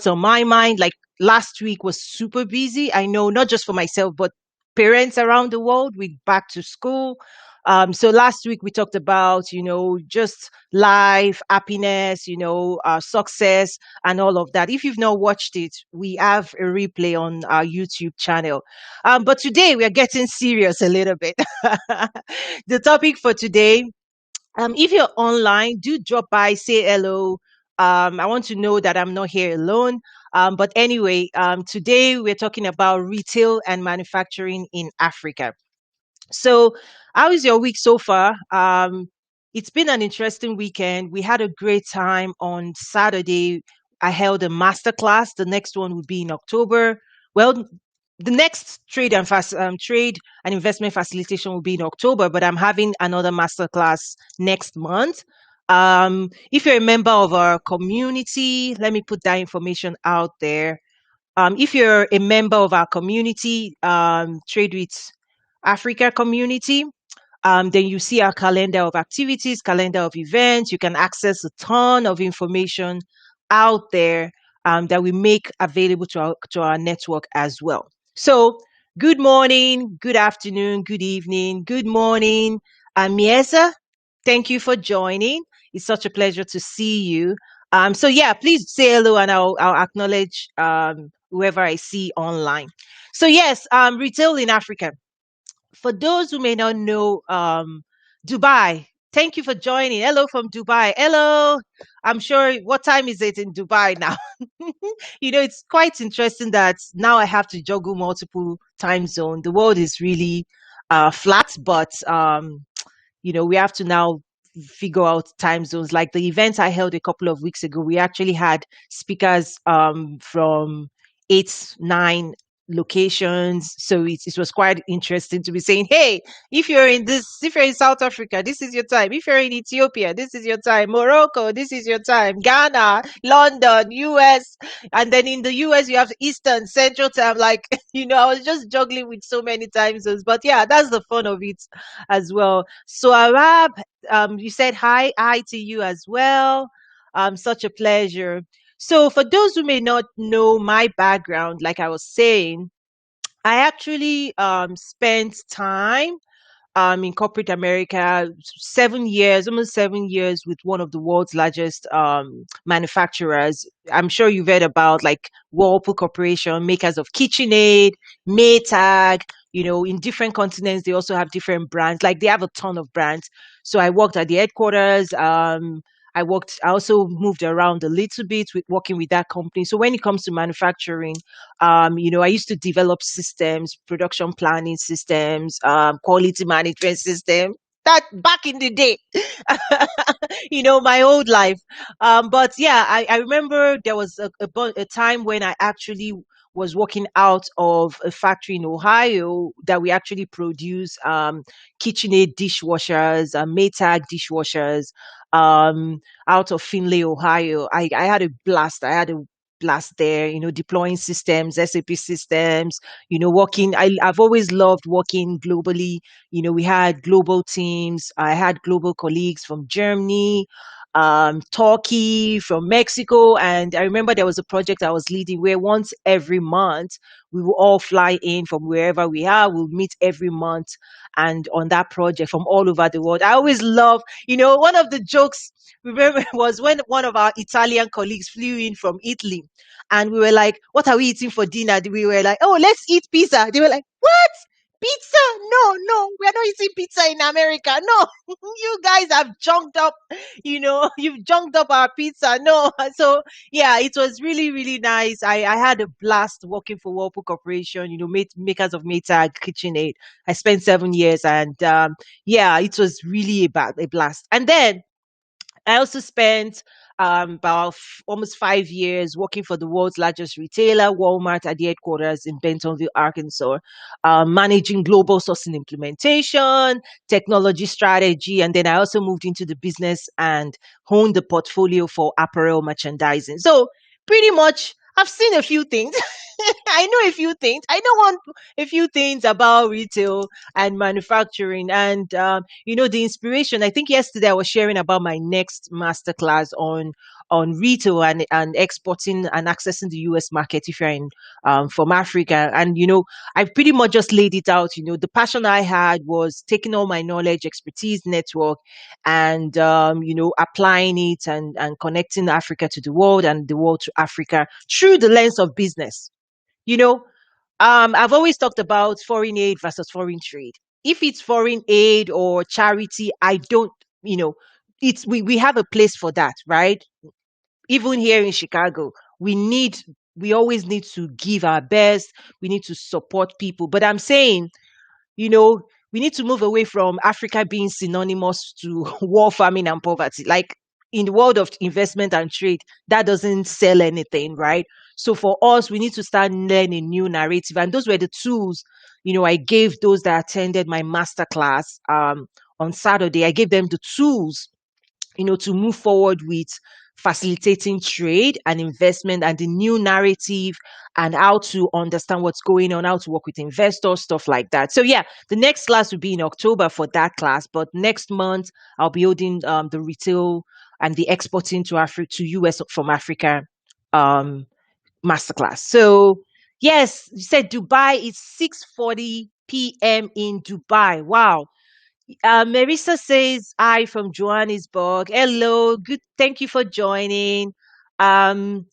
on my mind. Like last week was super busy. I know not just for myself, but parents around the world with back to school. So last week we talked about, just life, happiness, success and all of that. If you've not watched it, we have a replay on our YouTube channel. But today we are getting serious a little bit. The topic for today, if you're online, do drop by, say hello. I want to know that I'm not here alone. But anyway, today we're talking about retail and manufacturing in Africa. So, how is your week so far? It's been an interesting weekend. We had a great time on Saturday. I held a master class. The next one will be in October. Well, the next trade and investment facilitation will be in October, but I'm having another master class next month. If you're a member of our community, let me put that information out there. If you're a member of our community, Trade with Africa community, then you see our calendar of activities, calendar of events. You can access a ton of information out there that we make available to our network as well. So, good morning, good afternoon, good evening, good morning. Miesa, thank you for joining. It's such a pleasure to see you. So yeah, please say hello and I'll acknowledge whoever I see online. So yes, retail in Africa. For those who may not know, Dubai, thank you for joining. Hello from Dubai. Hello. I'm sure, what time is it in Dubai now? It's quite interesting that now I have to juggle multiple time zones. The world is really flat, but we have to now figure out time zones. Like the event I held a couple of weeks ago, we actually had speakers from 8, 9 locations. So it was quite interesting to be saying, hey, if you're in South Africa, this is your time. If you're in Ethiopia, this is your time. Morocco, this is your time. Ghana, London, US. And then in the US, you have Eastern, Central time. Like, I was just juggling with so many time zones. But yeah, that's the fun of it as well. So Arab, you said hi to you as well. Such a pleasure. So, for those who may not know my background, like I was saying, I actually spent time in corporate America, 7 years, almost 7 years, with one of the world's largest manufacturers. I'm sure you've heard about like Whirlpool Corporation, makers of KitchenAid, Maytag. In different continents, they also have different brands. Like they have a ton of brands. So I worked at the headquarters. I also moved around a little bit with working with that company. So when it comes to manufacturing, I used to develop systems, production planning systems, quality management system. That back in the day, my old life. But yeah, I remember there was a time when I actually was working out of a factory in Ohio that we actually produce KitchenAid dishwashers, Maytag dishwashers, out of Findlay, Ohio. I had a blast. I had a blast there, deploying systems, SAP systems, I've always loved working globally. We had global teams. I had global colleagues from Germany, Turkey, from Mexico. And I remember there was a project I was leading where once every month we will all fly in from wherever we are. We'll meet every month and on that project from all over the world. I always love, one of the jokes, remember, was when one of our Italian colleagues flew in from Italy and we were like, what are we eating for dinner? We were like, oh, let's eat pizza. They were like, what? Pizza? No, no, we're not eating pizza in America. No, you guys have junked up, you've junked up our pizza. No. So yeah, it was really, really nice. I had a blast working for Whirlpool Corporation, makers of Maytag, KitchenAid. I spent 7 years and yeah, it was really a blast. And then I also spent about almost 5 years working for the world's largest retailer, Walmart, at the headquarters in Bentonville, Arkansas, managing global sourcing implementation, technology strategy, and then I also moved into the business and honed the portfolio for apparel merchandising. So pretty much, I've seen a few things. I know a few things. I know a few things about retail and manufacturing, and the inspiration. I think yesterday I was sharing about my next masterclass on retail and exporting and accessing the U.S. market if you're in from Africa. And I pretty much just laid it out. The passion I had was taking all my knowledge, expertise, network, and applying it and connecting Africa to the world and the world to Africa through the lens of business. you know I've always talked about foreign aid versus foreign trade. If it's foreign aid or charity, I don't, you know it's we have a place for that, right? Even here in Chicago, we always need to give our best. We need to support people, but I'm saying, you know, we need to move away from Africa being synonymous to war, famine, and poverty. Like, in the world of investment and trade, that doesn't sell anything, right? So for us, we need to start learning a new narrative. And those were the tools, I gave those that attended my master class on Saturday. I gave them the tools, to move forward with facilitating trade and investment and the new narrative and how to understand what's going on, how to work with investors, stuff like that. So yeah, the next class will be in October for that class, but next month I'll be holding the retail and the exporting to Africa to US from Africa um, masterclass. So yes, you said Dubai is 6:40 p.m. in Dubai. Wow. Marissa says, "Hi from Johannesburg. Hello, good. Thank you for joining." Um,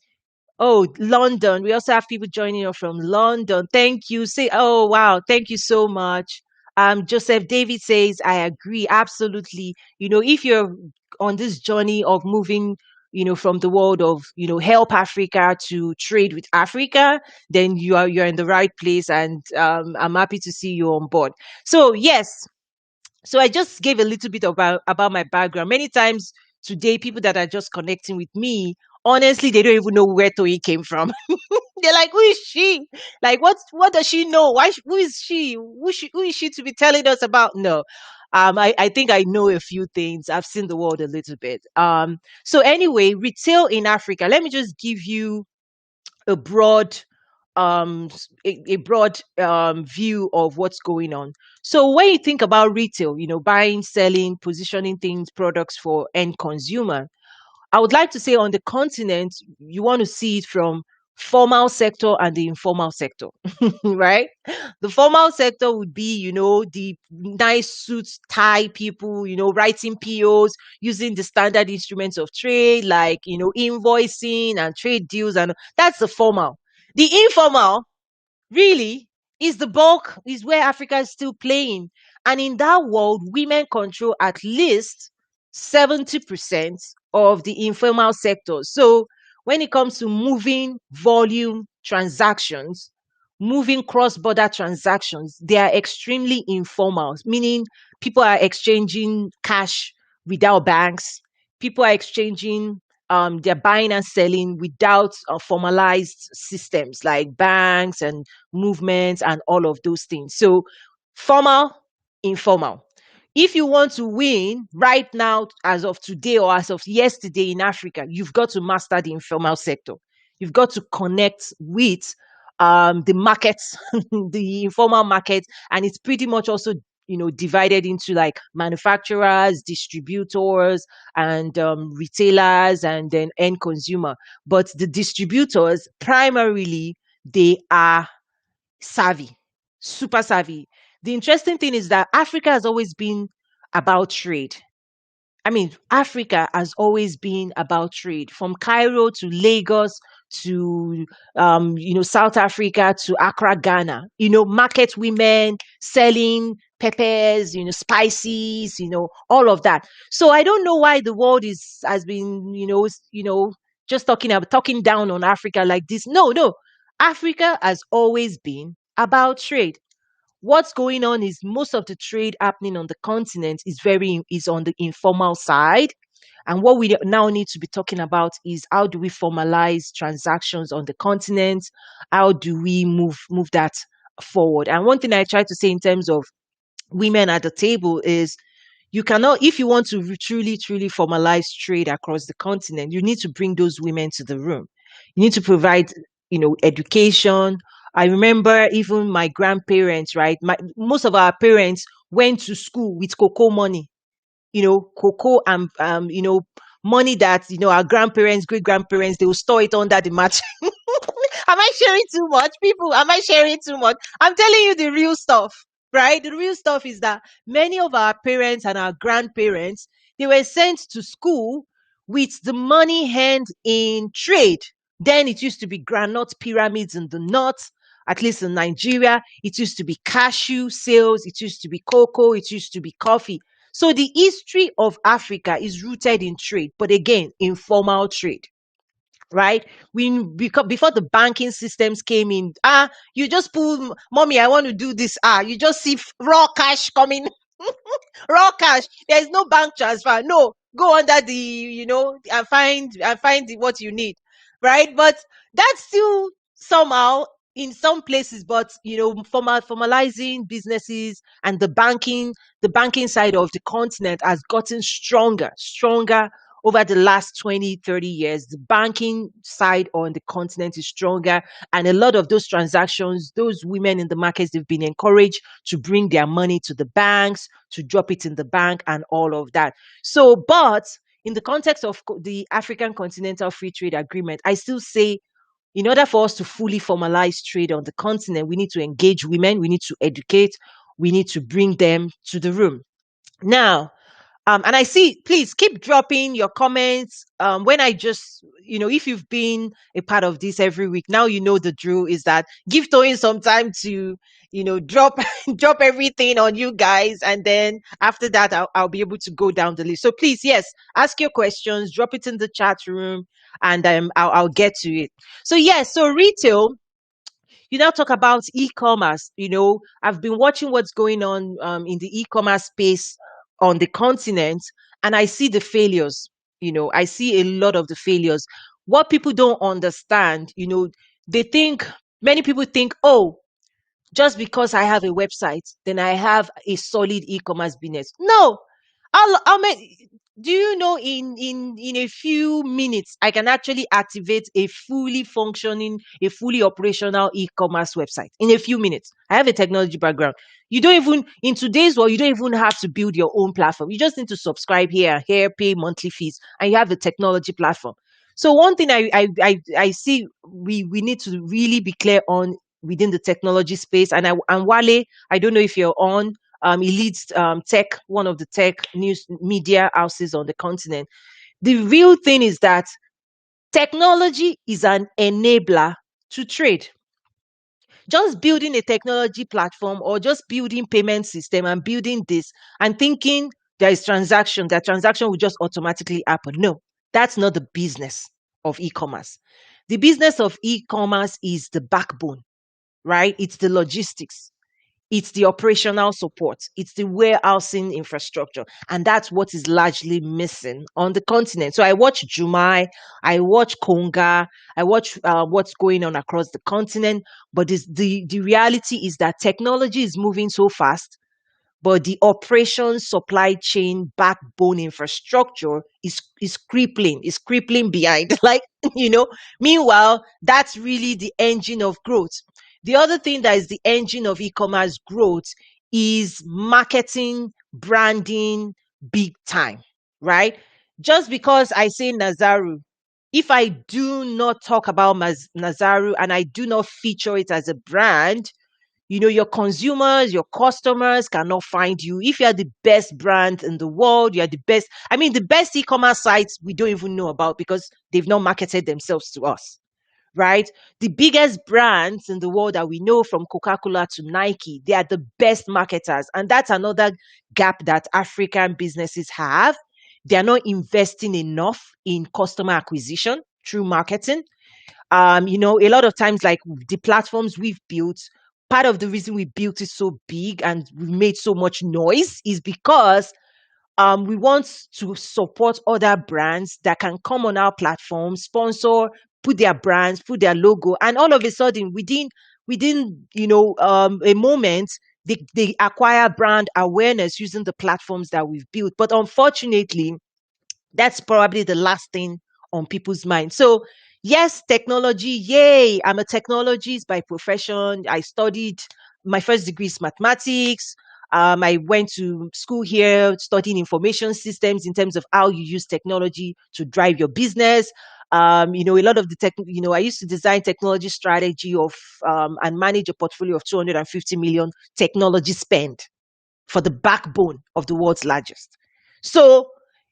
oh, London. We also have people joining us from London. Thank you. Say, oh wow, thank you so much. Joseph David says, "I agree, absolutely. If you're on this journey of moving, from the world of, help Africa to trade with Africa, then you're in the right place, and I'm happy to see you on board. So yes, so I just gave a little bit about my background. Many times today, people that are just connecting with me, honestly, they don't even know where Toyi came from. They're like, "Who is she? Like, what does she know? Who is she? Who is she to be telling us about?" No. I think I know a few things. I've seen the world a little bit. So anyway, retail in Africa. Let me just give you a broad a broad view of what's going on. So when you think about retail, buying, selling, positioning things, products for end consumer, I would like to say on the continent, you want to see it from formal sector and the informal sector, right? The formal sector would be, the nice suits, tie people, writing POs, using the standard instruments of trade, like, invoicing and trade deals. And that's the formal. The informal, really, is the bulk, is where Africa is still playing. And in that world, women control at least 70% of the informal sector. So when it comes to moving volume transactions, moving cross-border transactions, they are extremely informal, meaning people are exchanging cash without banks. People are exchanging, they're buying and selling without formalized systems like banks and movements and all of those things. So formal, informal. If you want to win right now, as of today or as of yesterday in Africa, you've got to master the informal sector. You've got to connect with the markets, the informal market, and it's pretty much also, divided into like manufacturers, distributors, and retailers, and then end consumer. But the distributors primarily, they are savvy, super savvy. The interesting thing is that Africa has always been about trade. I mean, Africa has always been about trade, from Cairo to Lagos to, South Africa to Accra, Ghana. Market women selling peppers, spices, all of that. So I don't know why the world has been, just talking down on Africa like this. No, no, Africa has always been about trade. What's going on is most of the trade happening on the continent is on the informal side. And what we now need to be talking about is, how do we formalize transactions on the continent? How do we move that forward? And one thing I try to say in terms of women at the table is, you cannot, if you want to truly formalize trade across the continent, you need to bring those women to the room. You need to provide, education, I remember even my grandparents, right? Most of our parents went to school with cocoa money, cocoa and, money that, our grandparents, great grandparents, they will store it under the mat. Am I sharing too much? People, am I sharing too much? I'm telling you the real stuff, right? The real stuff is that many of our parents and our grandparents, they were sent to school with the money hand in trade. Then it used to be granite pyramids in the north, at least in Nigeria. It used to be cashew sales. It used to be cocoa. It used to be coffee. So the history of Africa is rooted in trade, but again, informal trade, right? Because before the banking systems came in, you just pull, mommy, I want to do this. You just see raw cash coming, raw cash. There is no bank transfer. No, go under the, and find what you need, right? But that's still somehow in some places, but formalizing businesses and the banking side of the continent has gotten stronger over the last 20, 30 years. The banking side on the continent is stronger. And a lot of those transactions, those women in the markets, they've been encouraged to bring their money to the banks, to drop it in the bank, and all of that. So, but in the context of the African Continental Free Trade Agreement, I still say, in order for us to fully formalize trade on the continent, we need to engage women, we need to educate, we need to bring them to the room. Now, and I see, please keep dropping your comments. When I just, if you've been a part of this every week, now you know the drill is that give Toyin some time to, drop drop everything on you guys, and then after that, I'll be able to go down the list. So please, yes, ask your questions, drop it in the chat room, and I'll get to it. So yes, so retail, you now talk about e-commerce. I've been watching what's going on in the e-commerce space on the continent, and I see the failures. I see a lot of the failures. What people don't understand, they think, many people think, oh, just because I have a website, then I have a solid e-commerce business. No, I'll make. Do you know, in a few minutes I can actually activate a fully functioning, a fully operational e-commerce website in a few minutes. I have a technology background. You don't even, in today's world, you don't even have to build your own platform. You just need to subscribe here, pay monthly fees, and you have the technology platform. So one thing I see we need to really be clear on within the technology space. And Wale, I don't know if you're on. He leads tech, one of the tech news media houses on the continent. The real thing is that technology is an enabler to trade. Just building a technology platform or just building payment system and building this and thinking there is transaction, that transaction will just automatically happen. No, that's not the business of e-commerce. The business of e-commerce is the backbone, right? It's the logistics. It's the operational support. It's the warehousing infrastructure. And that's what is largely missing on the continent. So I watch Jumai, I watch Konga, I watch what's going on across the continent. But the reality is that technology is moving so fast, but the operation supply chain backbone infrastructure is crippling behind. Like, meanwhile, that's really the engine of growth. The other thing that is the engine of e-commerce growth is marketing, branding, big time, right? Just because I say Nazaru, if I do not talk about Nazaru and I do not feature it as a brand, your consumers, your customers cannot find you. If you are the best brand in the world, you are the best. I mean, the best e-commerce sites we don't even know about because they've not marketed themselves to us, right? The biggest brands in the world that we know, from Coca-Cola to Nike, they are the best marketers. And that's another gap that African businesses have. They are not investing enough in customer acquisition through marketing. A lot of times, like the platforms we've built, part of the reason we built it so big and we made so much noise is because we want to support other brands that can come on our platform, sponsor, put their brands, put their logo, and all of a sudden, within a moment, they acquire brand awareness using the platforms that we've built. But unfortunately, that's probably the last thing on people's minds. So Yes, technology. Yay. I'm a technologist by profession. I studied, my first degree is mathematics. I went to school here studying information systems in terms of how you use technology to drive your business. A lot of the I used to design technology strategy of and manage a portfolio of 250 million technology spend for the backbone of the world's largest. So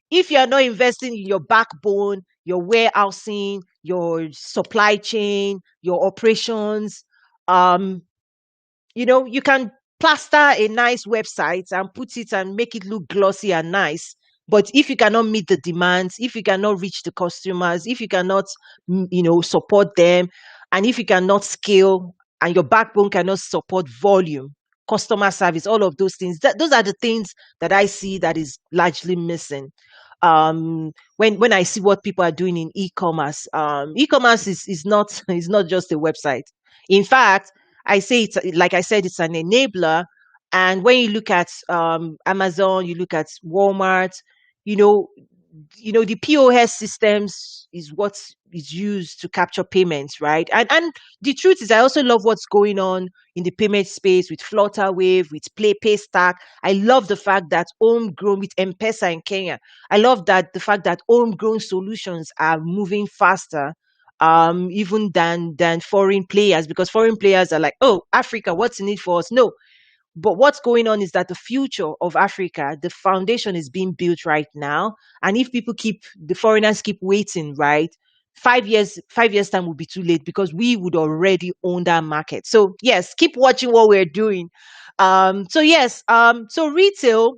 if you are not investing in your backbone, your warehousing, your supply chain, your operations, um, you can plaster a nice website and put it and make it look glossy and nice. But if you cannot meet the demands, if you cannot reach the customers, if you cannot, support them, and if you cannot scale and your backbone cannot support volume, customer service, all of those things, those are the things that I see that is largely missing. When I see what people are doing in e-commerce, e-commerce is not is not just a website. In fact, I say it's like I said, it's an enabler. And when you look at Amazon, you look at Walmart, you know, the POS systems is what is used to capture payments, right? And the truth is, I also love what's going on in the payment space with Flutterwave, with Paystack. I love the fact that homegrown with M-Pesa in Kenya. I love that the fact that homegrown solutions are moving faster even than foreign players, because foreign players are like, oh, Africa, what's in it for us? No, but what's going on is that the future of Africa, the foundation is being built right now. And if the foreigners keep waiting, right? 5 years time will be too late because we would already own that market. So yes, keep watching what we're doing. So retail,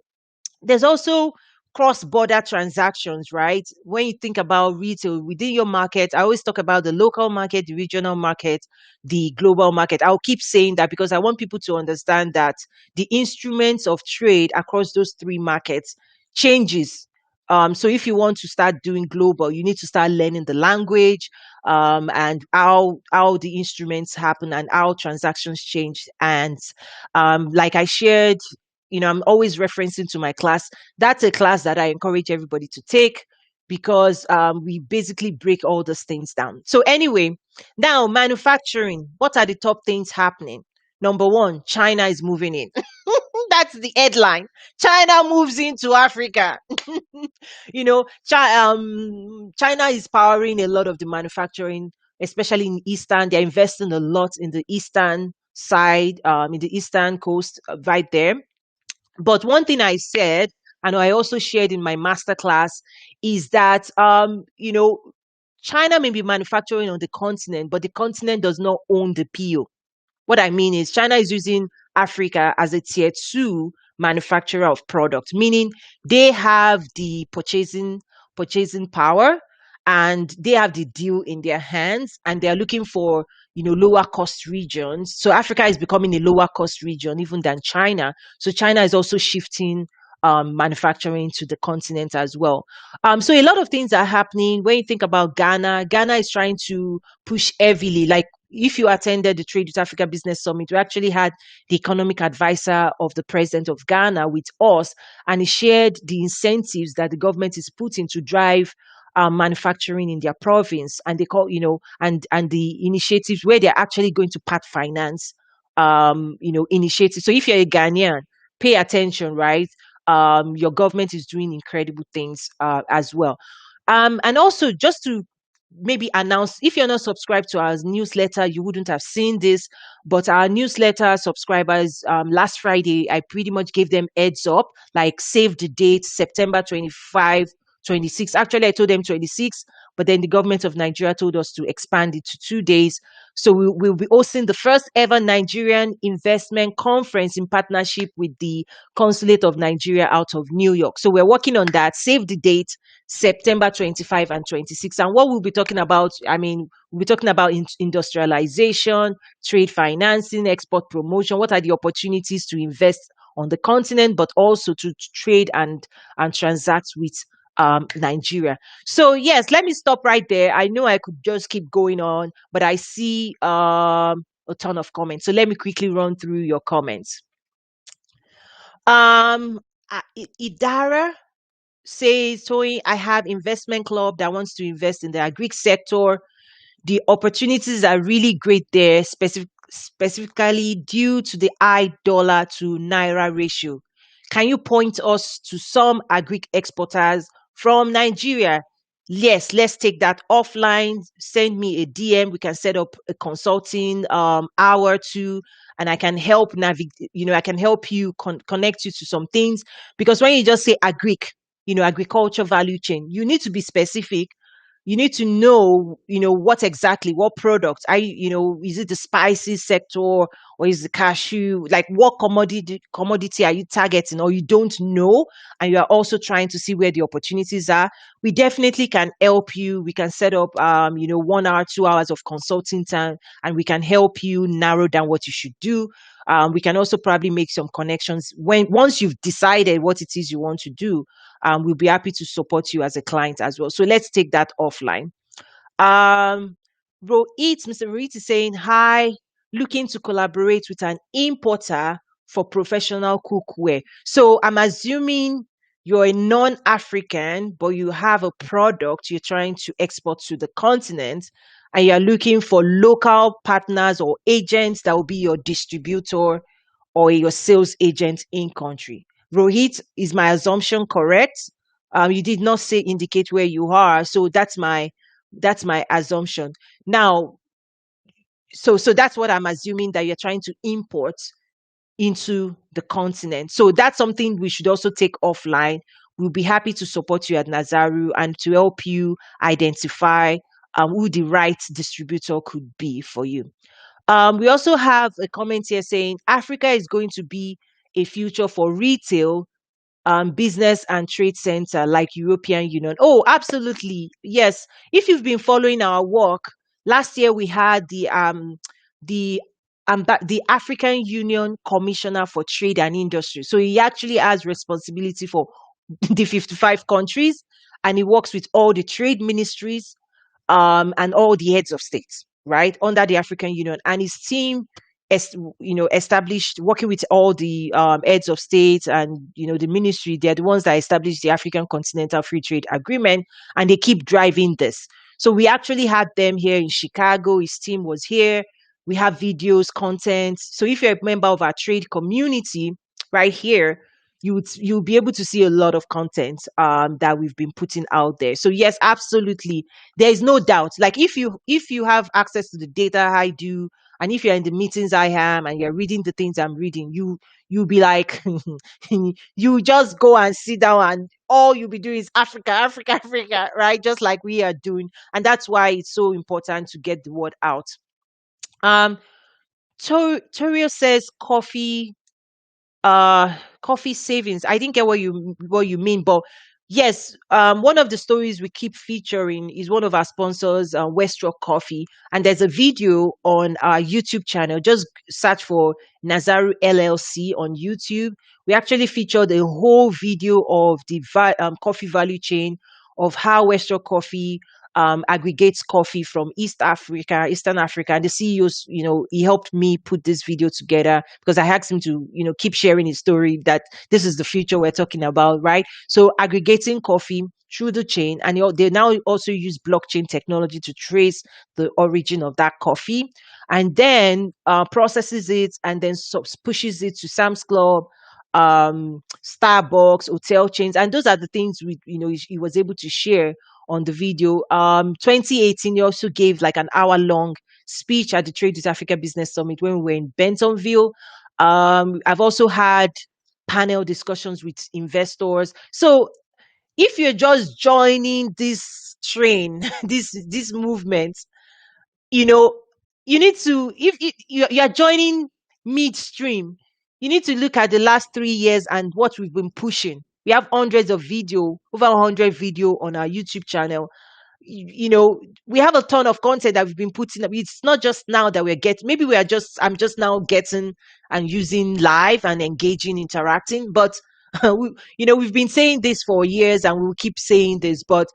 there's also cross-border transactions, right? When you think about retail within your market, I always talk about the local market, the regional market, the global market. I'll keep saying that because I want people to understand that the instruments of trade across those three markets changes. So if you want to start doing global, you need to start learning the language, and how the instruments happen and how transactions change. And like I shared, I'm always referencing to my class. That's a class that I encourage everybody to take because we basically break all those things down. So anyway, now manufacturing. What are the top things happening? Number one, China is moving in. That's the headline. China moves into Africa. China is powering a lot of the manufacturing, especially in Eastern. They're investing a lot in the Eastern side, in the Eastern coast, right there. But one thing I said, and I also shared in my masterclass, is that China may be manufacturing on the continent, but the continent does not own the PO. What I mean is China is using Africa as a tier two manufacturer of products, meaning they have the purchasing power and they have the deal in their hands and they are looking for lower cost regions. So Africa is becoming a lower cost region even than China. So China is also shifting manufacturing to the continent as well. So a lot of things are happening. When you think about Ghana is trying to push heavily. Like if you attended the Trade with Africa Business Summit, we actually had the economic advisor of the president of Ghana with us, and he shared the incentives that the government is putting to drive manufacturing in their province, and they call and the initiatives where they're actually going to part finance initiatives. So if you're a Ghanaian, pay attention, right? Your government is doing incredible things as well. And also, just to maybe announce, if you're not subscribed to our newsletter, you wouldn't have seen this, but our newsletter subscribers, last Friday, I pretty much gave them heads up, like save the date, September 25, 26. Actually, I told them 26, but then the government of Nigeria told us to expand it to 2 days. So we'll be hosting the first ever Nigerian investment conference in partnership with the Consulate of Nigeria out of New York. So we're working on that. Save the date, September 25 and 26. And what we'll be talking about, we'll be talking about industrialization, trade financing, export promotion. What are the opportunities to invest on the continent, but also to trade and transact with Nigeria. So yes, let me stop right there. I know I could just keep going on, but I see a ton of comments. So let me quickly run through your comments. Idara says, Toy, I have investment club that wants to invest in the agri sector. The opportunities are really great there, specifically due to the high dollar to naira ratio. Can you point us to some agri exporters from Nigeria? Yes, let's take that offline. Send me a DM. We can set up a consulting hour or two, and I can help navigate. I can help you connect you to some things, because when you just say agriculture value chain, you need to be specific. You need to know, what exactly, what products is it the spices sector, or is the cashew, like what commodity are you targeting, or you don't know, and you are also trying to see where the opportunities are. We definitely can help you. We can set up 1 hour, 2 hours of consulting time, and we can help you narrow down what you should do. We can also probably make some connections once you've decided what it is you want to do. We'll be happy to support you as a client as well. So let's take that offline. Um, Mr. Rohit is saying, hi, looking to collaborate with an importer for professional cookware. So I'm assuming you're a non-African, but you have a product you're trying to export to the continent, and you're looking for local partners or agents that will be your distributor or your sales agent in country. Rohit, is my assumption correct? You did not say indicate where you are, so that's my assumption. Now, so that's what I'm assuming, that you're trying to import into the continent. So that's something we should also take offline. We'll be happy to support you at Nazaru and to help you identify who the right distributor could be for you. We also have a comment here saying Africa is going to be a future for retail, business and trade center like European Union. Oh, absolutely. Yes. If you've been following our work, last year we had the the African Union Commissioner for Trade and Industry. So he actually has responsibility for the 55 countries, and he works with all the trade ministries and all the heads of states, right, under the African Union. And his team, established, working with all the heads of states and the ministry. They're the ones that established the African Continental Free Trade Agreement, and they keep driving this. So we actually had them here in Chicago. His team was here. We have videos, content. So if you're a member of our trade community right here, you'll be able to see a lot of content that we've been putting out there. So yes, absolutely, there is no doubt. Like if you have access to the data I do, and if you're in the meetings I am, and you're reading the things I'm reading, you'll be like, you just go and sit down, and all you'll be doing is Africa, Africa, Africa, right? Just like we are doing, and that's why it's so important to get the word out. Um, Torio says coffee savings. I didn't get what you mean, but yes, one of the stories we keep featuring is one of our sponsors, Westrock Coffee, and there's a video on our YouTube channel. Just search for Nazaru LLC on YouTube. We actually featured a whole video of the coffee value chain, of how Westrock Coffee aggregates coffee from Eastern Africa. And the CEOs, he helped me put this video together, because I asked him to, keep sharing his story, that this is the future we're talking about, right? So aggregating coffee through the chain, and they now also use blockchain technology to trace the origin of that coffee, and then processes it, and then pushes it to Sam's Club, Starbucks, hotel chains, and those are the things he was able to share on the video. 2018, he also gave like an hour-long speech at the Trade with Africa Business Summit when we were in Bentonville. I've also had panel discussions with investors. So if you're just joining this train, this movement, you know, you need to, if you're joining midstream, you need to look at the last 3 years and what we've been pushing. We have hundreds of video, over 100 video on our YouTube channel. We have a ton of content that we've been putting up. It's not just now that we're getting, maybe I'm just now getting and using live and engaging, interacting, but we've been saying this for years, and we'll keep saying this. But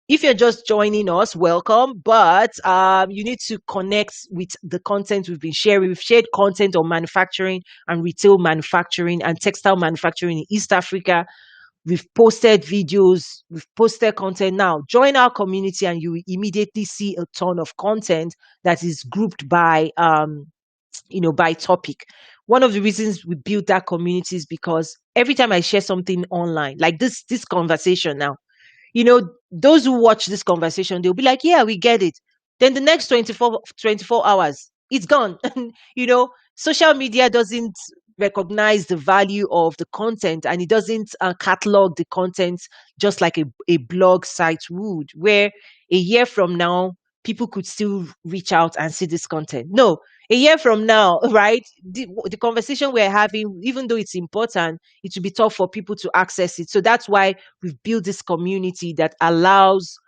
if you're just joining us, welcome. But you need to connect with the content we've been sharing. We've shared content on manufacturing and retail manufacturing and textile manufacturing in East Africa. We've posted videos, we've posted content. Now join our community and you will immediately see a ton of content that is grouped by by topic. One of the reasons we built that community is because every time I share something online, like this conversation now, those who watch this conversation, they'll be like, yeah, we get it. Then the next 24 hours, it's gone. Social media doesn't recognize the value of the content, and it doesn't catalog the content just like a blog site would, where a year from now, people could still reach out and see this content. No, a year from now, right? The conversation we're having, even though it's important, it will be tough for people to access it. So that's why we've built this community that allows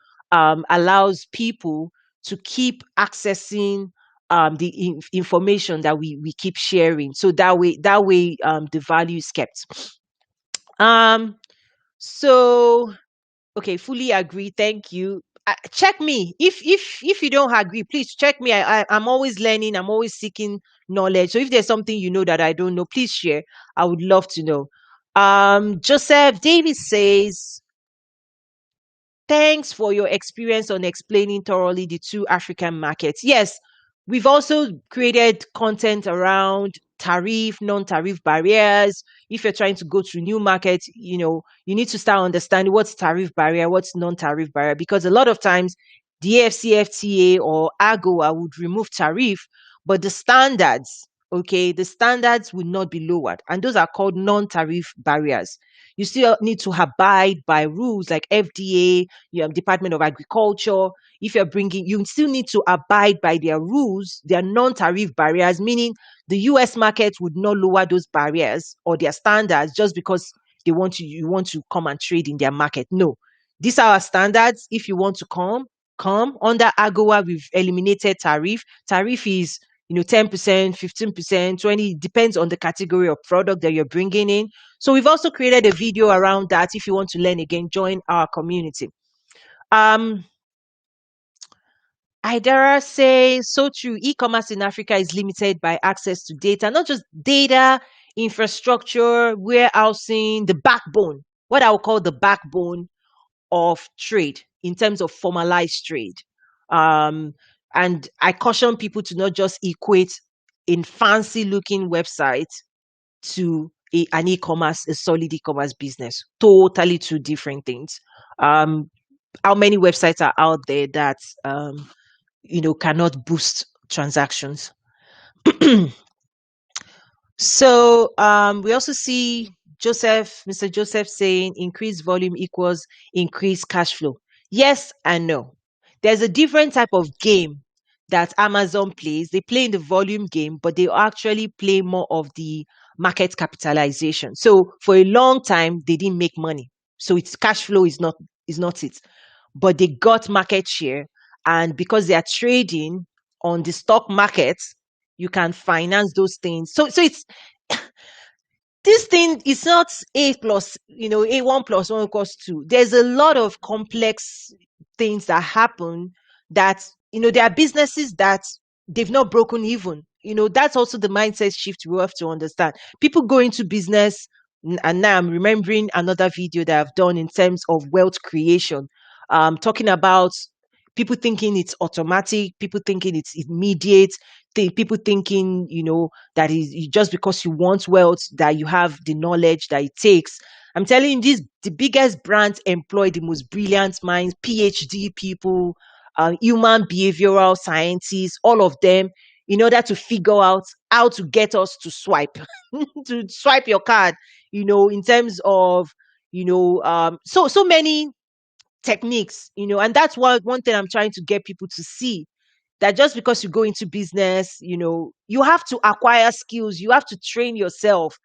people to keep accessing the information that we keep sharing. So that way the value is kept. Um so okay, fully agree. Thank you. Check me if you don't agree. Please check me. I'm always learning. I'm always seeking knowledge. So if there's something that I don't know, please share. I would love to know. Joseph Davis says, thanks for your experience on explaining thoroughly the two African markets. Yes, we've also created content around tariff, non-tariff barriers. If you're trying to go to new markets, you need to start understanding what's tariff barrier, what's non-tariff barrier, because a lot of times the AFCFTA or AGOA would remove tariff, but the standards, okay, the standards will not be lowered. And those are called non-tariff barriers. You still need to abide by rules like FDA, you have Department of Agriculture. If you're bringing, you still need to abide by their rules, their non-tariff barriers, meaning the US market would not lower those barriers or their standards just because you want to come and trade in their market. No, these are our standards. If you want to come under AGOA. We've eliminated tariff. Tariff is 10%, 15%, 20, depends on the category of product that you're bringing in. So we've also created a video around that. If you want to learn again, join our community. Um, Idara says, so true. E-commerce in Africa is limited by access to data, not just data, infrastructure, warehousing, the backbone, what I would call the backbone of trade in terms of formalized trade. And I caution people to not just equate in fancy looking website to an e-commerce, a solid e-commerce business. Totally two different things. How many websites are out there that cannot boost transactions? So we also see Mr. Joseph saying increased volume equals increased cash flow. Yes and no. There's a different type of game that Amazon plays. They play in the volume game, but they actually play more of the market capitalization. So for a long time, they didn't make money. So its cash flow is not it. But they got market share. And because they are trading on the stock market, you can finance those things. So it's this thing is not a plus, a one plus one equals two. There's a lot of complex things that happen that, there are businesses that they've not broken even. That's also the mindset shift we have to understand. People go into business, and now I'm remembering another video that I've done in terms of wealth creation, talking about people thinking it's automatic, people thinking it's immediate, people thinking, that is just because you want wealth, that you have the knowledge that it takes. I'm telling you, the biggest brands employ the most brilliant minds, PhD people, human behavioral scientists, all of them, in order to figure out how to get us to swipe, to swipe your card, in terms of, so many techniques, and that's one thing I'm trying to get people to see, that just because you go into business, you have to acquire skills, you have to train yourself.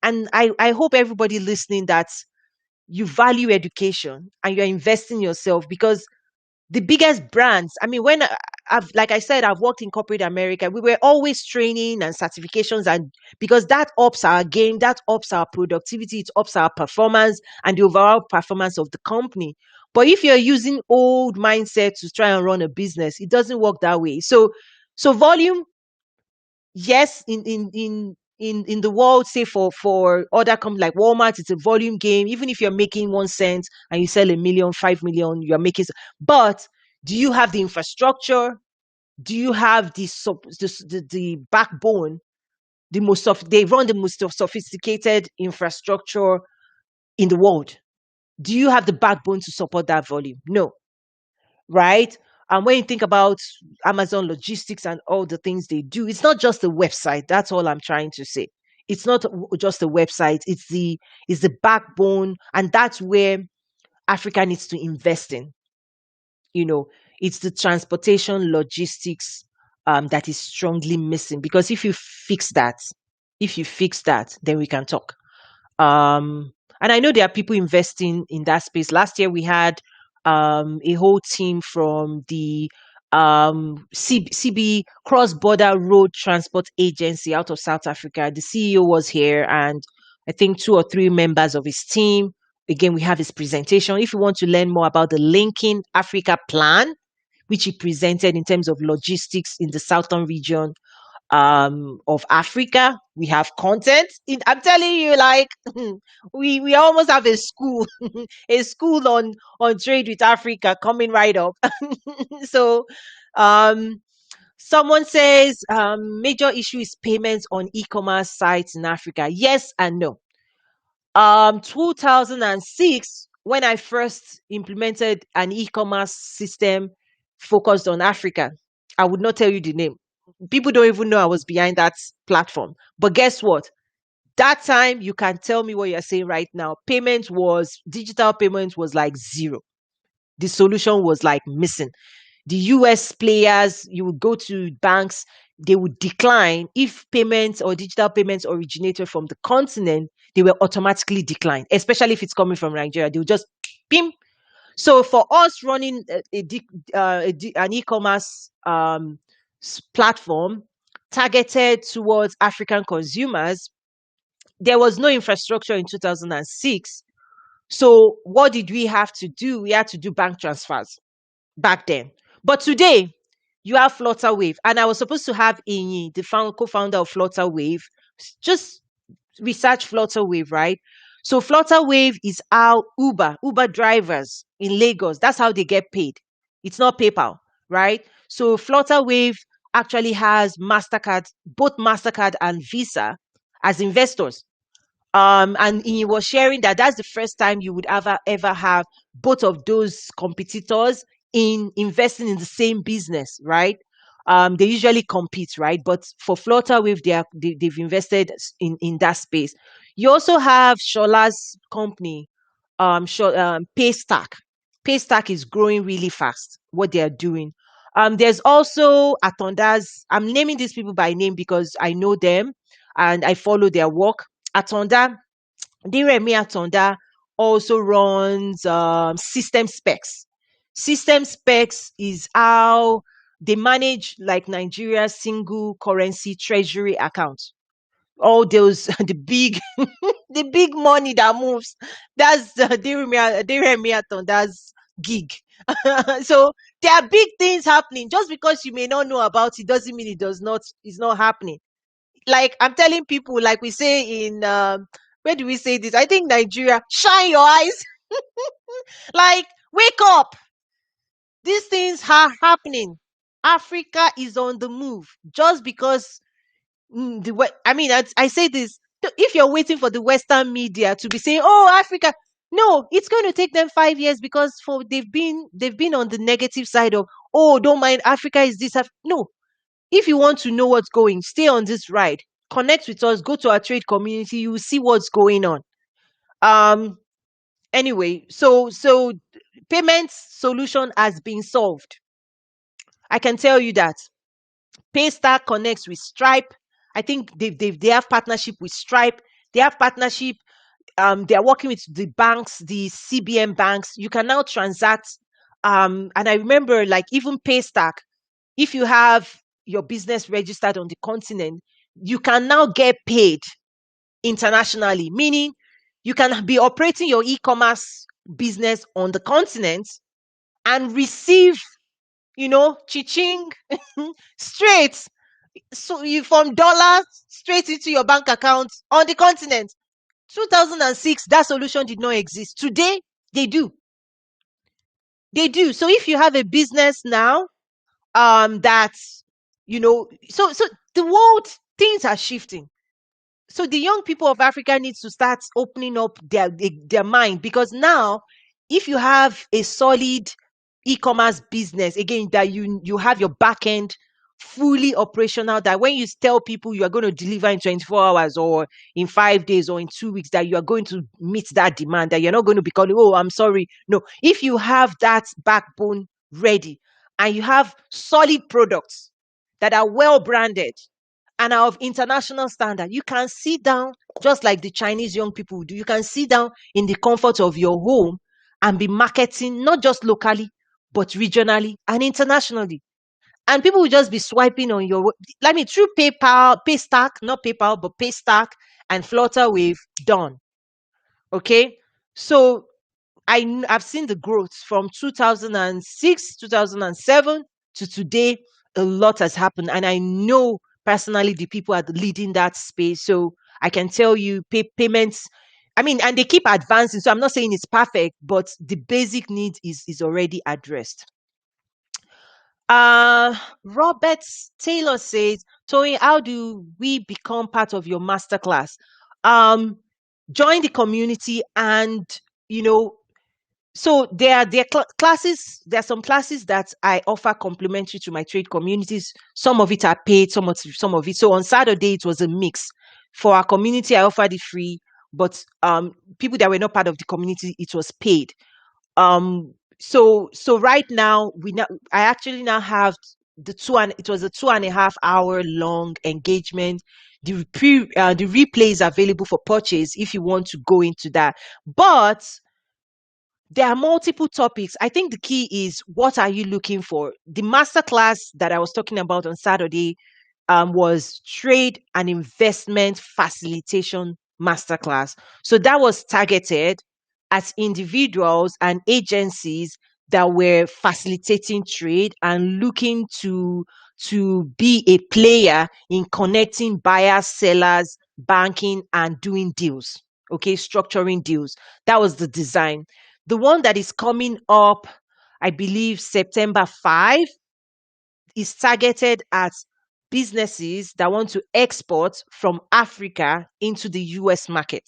And I hope everybody listening that you value education and you're investing in yourself, because the biggest brands, I mean, when like I said, I've worked in corporate America, we were always training and certifications, and because that ups our game, that ups our productivity, it ups our performance and the overall performance of the company. But if you're using old mindset to try and run a business, it doesn't work that way. So volume, yes, in in the world, say for other companies like Walmart, it's a volume game. Even if you're making 1 cent and you sell a million, 5 million, you're making. But do you have the infrastructure? Do you have the backbone? They run the most sophisticated infrastructure in the world. Do you have the backbone to support that volume? No, right? And when you think about Amazon logistics and all the things they do, it's not just a website. That's all I'm trying to say. It's not just a website. It's the backbone, and that's where Africa needs to invest in. You know, it's the transportation logistics that is strongly missing. Because if you fix that, then we can talk. And I know there are people investing in that space. Last year we had a whole team from the CB Cross Border Road Transport Agency out of South Africa. The CEO was here, and I think two or three members of his team. Again, we have his presentation. If you want to learn more about the Linking Africa plan, which he presented in terms of logistics in the southern region, of Africa. We have content. I'm telling you, like we almost have a school, a school on trade with Africa coming right up. So um someone says major issue is payments on e-commerce sites in Africa. Yes and no. 2006, when I first implemented an e-commerce system focused on Africa, I would not tell you the name. People don't even know I was behind that platform. But guess what? That time, you can tell me what you're saying right now. Digital payment was like zero. The solution was like missing. The US players, you would go to banks, they would decline if payments or digital payments originated from the continent, they were automatically declined, especially if it's coming from Nigeria. They would just pim. So for us running an e-commerce platform targeted towards African consumers, there was no infrastructure in 2006. So what did we have to do? We had to do bank transfers back then. But today, you have Flutterwave. And I was supposed to have Inyi, the co-founder of Flutterwave, just research Flutterwave, right? So Flutterwave is how Uber drivers in Lagos, that's how they get paid. It's not PayPal, right? So Flutterwave actually has MasterCard, both MasterCard and Visa as investors. And he was sharing that that's the first time you would ever have both of those competitors in investing in the same business, right? They usually compete, right? But for Flutterwave, they've invested in that space. You also have Shola's company, Paystack. Paystack is growing really fast. What they are doing. There's also Atonda's. I'm naming these people by name because I know them and I follow their work. Atonda, Diremi Atonda also runs system specs. System specs is how they manage like Nigeria's single currency treasury account. All those the big the big money that moves. That's Diremi Atonda's gig. So there are big things happening. Just because you may not know about it doesn't mean it's not happening. Like I'm telling people, like we say in where do we say this? I think Nigeria, shine your eyes. Like, wake up. These things are happening. Africa is on the move. Just because I mean, I say this. If you're waiting for the Western media to be saying, "Oh, Africa," no, it's going to take them 5 years because for they've been on the negative side of, "Oh, don't mind, Africa is this." No, if you want to know what's going, stay on this ride. Connect with us. Go to our trade community. You will see what's going on. Um. Anyway, so payment solution has been solved. I can tell you that Paystack connects with Stripe. I think they have partnership with Stripe. They have partnership. They are working with the banks, the CBN banks. You can now transact. And I remember, like, even Paystack, if you have your business registered on the continent, you can now get paid internationally, meaning you can be operating your e-commerce business on the continent and receive, chiching straight. So you from dollars straight into your bank account on the continent. 2006, that solution did not exist. Today, they do. They do. So if you have a business now, that's, so the world, things are shifting. So the young people of Africa needs to start opening up their mind, because now, if you have a solid e-commerce business, again, that you have your back end fully operational, that when you tell people you are going to deliver in 24 hours or in 5 days or in 2 weeks, that you are going to meet that demand, that you're not going to be calling, oh, I'm sorry. No, if you have that backbone ready and you have solid products that are well branded and are of international standard, you can sit down, just like the Chinese young people do. You can sit down in the comfort of your home and be marketing not just locally, but regionally and internationally. And people will just be swiping on your, let me, through PayPal, Paystack, not PayPal, but Paystack and Flutterwave, done. Okay. So I've seen the growth from 2006, 2007 to today. A lot has happened, and I know personally the people are leading that space. So I can tell you, payments. I mean, and they keep advancing. So I'm not saying it's perfect, but the basic need is already addressed. Robert Taylor says, Tony, how do we become part of your masterclass? Um, Join the community, and you know so there are classes. There are some classes that I offer complimentary to my trade communities. Some of it are paid, some of it. So on Saturday it was a mix. For our community, I offered it free, but people that were not part of the community, it was paid. So right now I actually now have it was a 2.5 hour long engagement. The replay is available for purchase if you want to go into that. But there are multiple topics. I think the key is, what are you looking for? The masterclass that I was talking about on Saturday was trade and investment facilitation masterclass. So that was targeted at individuals and agencies that were facilitating trade and looking to be a player in connecting buyers, sellers, banking, and doing deals. Okay, structuring deals. That was the design. The one that is coming up, I believe September 5, is targeted at businesses that want to export from Africa into the US market.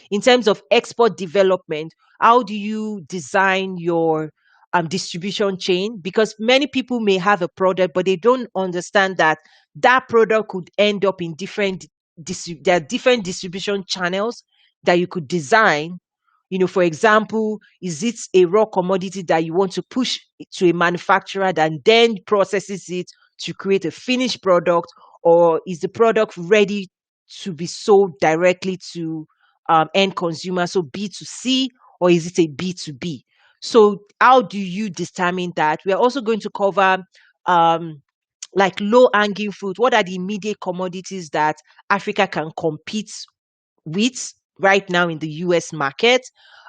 In terms of export development, how do you design your distribution chain? Because many people may have a product, but they don't understand that that product could end up in there are different distribution channels that you could design. For example, is it a raw commodity that you want to push to a manufacturer that then processes it to create a finished product, or is the product ready to be sold directly to end consumer, so B2C, or is it a B2B? So how do you determine that? We are also going to cover um, like low hanging fruit. What are the immediate commodities that Africa can compete with right now in the US market?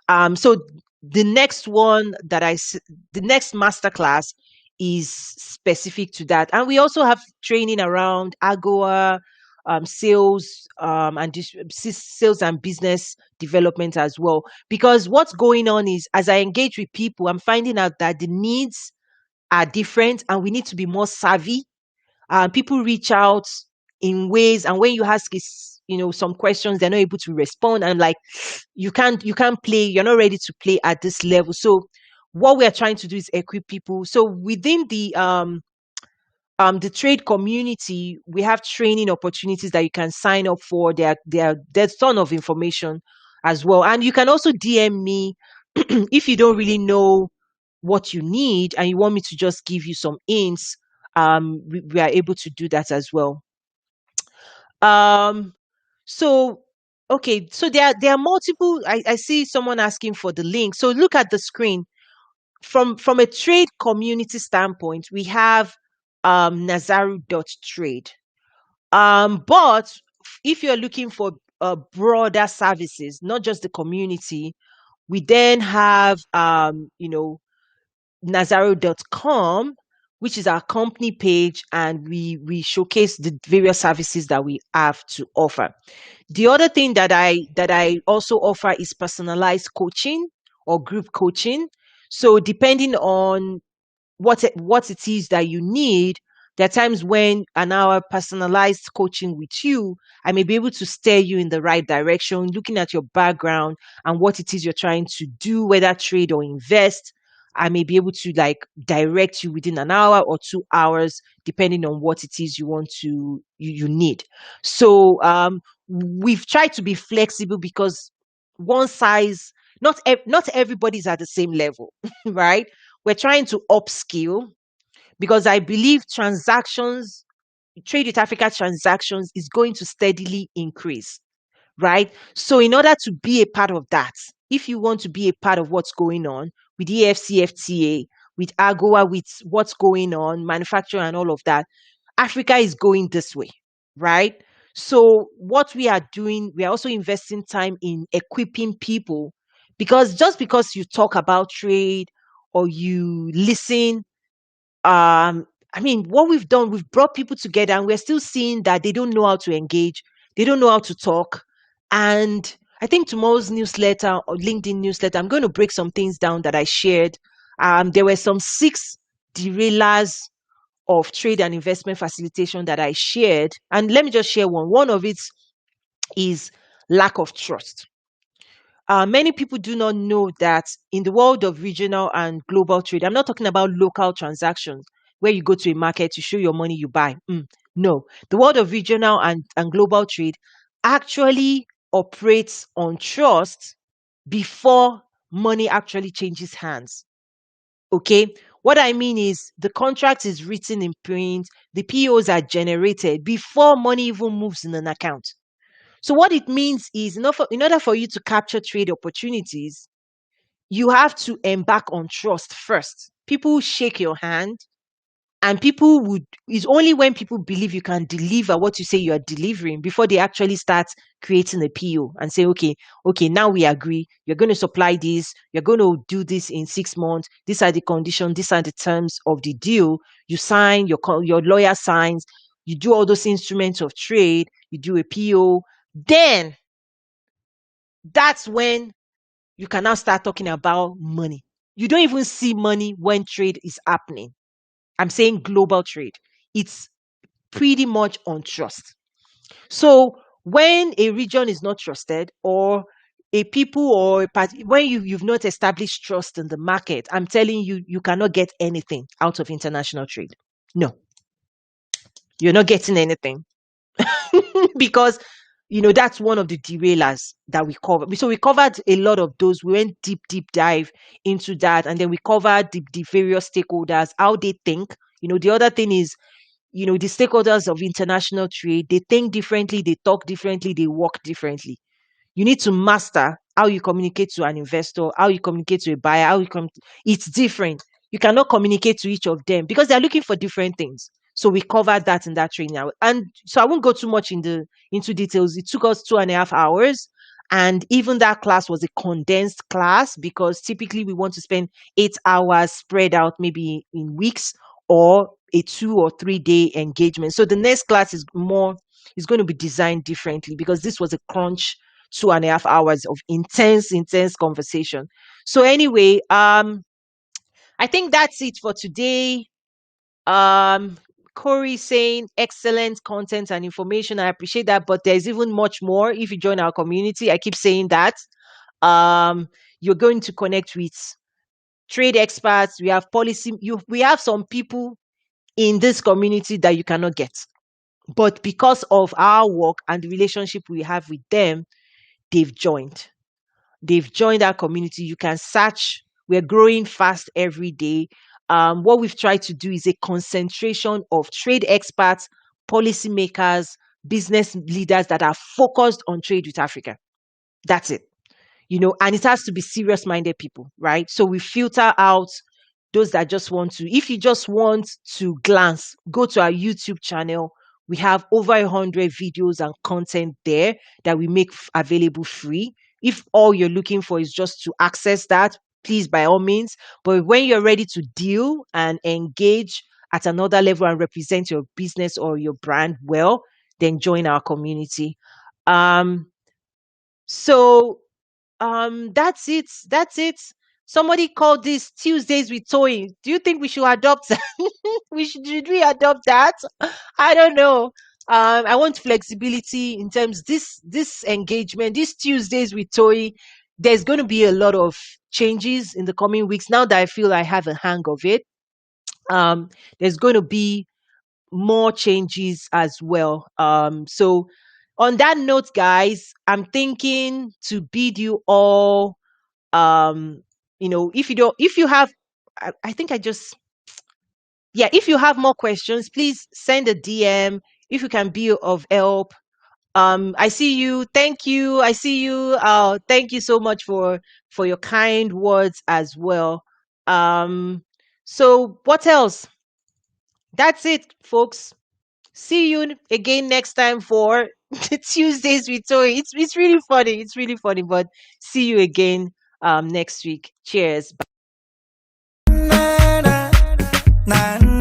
So the next one the next masterclass is specific to that. And we also have training around AGOA, sales, sales and business development as well. Because what's going on is, as I engage with people, I'm finding out that the needs are different and we need to be more savvy. People reach out in ways, and when you ask is some questions, they're not able to respond. And I'm like, you can't play, you're not ready to play at this level. So what we are trying to do is equip people. So within the trade community, we have training opportunities that you can sign up for. There's a ton of information as well, and you can also DM me if you don't really know what you need and you want me to just give you some hints. We are able to do that as well. um so okay, so there are multiple. I see someone asking for the link, so look at the screen. From a trade community standpoint, we have Nazaru.trade. But if you're looking for broader services, not just the community, we then have Nazaru.com, which is our company page, and we showcase the various services that we have to offer. The other thing that I also offer is personalized coaching or group coaching. So depending on what it is that you need, there are times when an hour personalized coaching with you, I may be able to steer you in the right direction, looking at your background and what it is you're trying to do, whether trade or invest. I may be able to like direct you within an hour or 2 hours, depending on what it is you want to you need. So we've tried to be flexible because one size, not everybody's at the same level, right? We're trying to upskill because I believe transactions, trade with Africa transactions is going to steadily increase, right? So, in order to be a part of that, if you want to be a part of what's going on with EFCFTA, with AGOA, with what's going on, manufacturing and all of that, Africa is going this way, right? So, what we are doing, we are also investing time in equipping people because just because you talk about trade or you listen, I mean, what we've done, we've brought people together and we're still seeing that they don't know how to engage, they don't know how to talk. And I think tomorrow's newsletter or LinkedIn newsletter, I'm going to break some things down that I shared. There were some 6 derailers of trade and investment facilitation that I shared. And let me just share one. One of it is lack of trust. Many people do not know that in the world of regional and global trade, I'm not talking about local transactions where you go to a market, you show your money, you buy. No, the world of regional and global trade actually operates on trust before money actually changes hands. Okay. What I mean is the contract is written in print, the POs are generated before money even moves in an account. So what it means is in order for you to capture trade opportunities, you have to embark on trust first. People shake your hand, and people would, it's only when people believe you can deliver what you say you are delivering before they actually start creating a PO and say, okay, now we agree. You're going to supply this, you're going to do this in 6 months. These are the conditions, these are the terms of the deal. You sign, your lawyer signs, you do all those instruments of trade, you do a PO. Then that's when you can now start talking about money. You don't even see money when trade is happening. I'm saying global trade. It's pretty much on trust. So when a region is not trusted, or a people or a party, when you've not established trust in the market, I'm telling you, you cannot get anything out of international trade. No, you're not getting anything. Because that's one of the derailers that we covered. So we covered a lot of those. We went deep dive into that, and then we covered the various stakeholders, how they think. The other thing is, the stakeholders of international trade, they think differently, they talk differently, they work differently. You need to master how you communicate to an investor, how you communicate to a buyer, it's different. You cannot communicate to each of them because they're looking for different things. So we covered that in that training now. And so I won't go too much into details. It took us 2.5 hours. And even that class was a condensed class because typically we want to spend 8 hours spread out maybe in weeks, or a 2 or 3 day engagement. So the next class is going to be designed differently because this was a crunch 2.5 hours of intense conversation. So anyway, I think that's it for today. Um, Corey saying excellent content and information. I appreciate that, but there's even much more if you join our community. I keep saying that. You're going to connect with trade experts. We have we have some people in this community that you cannot get. But because of our work and the relationship we have with them, they've joined. They've joined our community. You can search. We're growing fast every day. What we've tried to do is a concentration of trade experts, policymakers, business leaders that are focused on trade with Africa. That's it. And it has to be serious minded people, right? So we filter out those that just want to. If you just want to glance, go to our YouTube channel. We have over 100 videos and content there that we make available free. If all you're looking for is just to access that, please, by all means. But when you're ready to deal and engage at another level and represent your business or your brand well, then join our community. Um, so that's it. That's it. Somebody called this Tuesdays with Toy. Do you think we should adopt that? Should we adopt that? I don't know. I want flexibility in terms this engagement, this Tuesdays with Toy. There's going to be a lot of changes in the coming weeks. Now that I feel I have a hang of it, there's going to be more changes as well. So on that note, guys, I'm thinking to bid you all, um, if you don't, if you have, I think I just, yeah, if you have more questions, please send a DM if you can be of help. I see you. Thank you. I see you. Thank you so much for your kind words as well. Um, so what else? That's it, folks. See you again next time for Tuesdays with Toy. It's really funny. It's really funny. But see you again next week. Cheers. Na, na, na,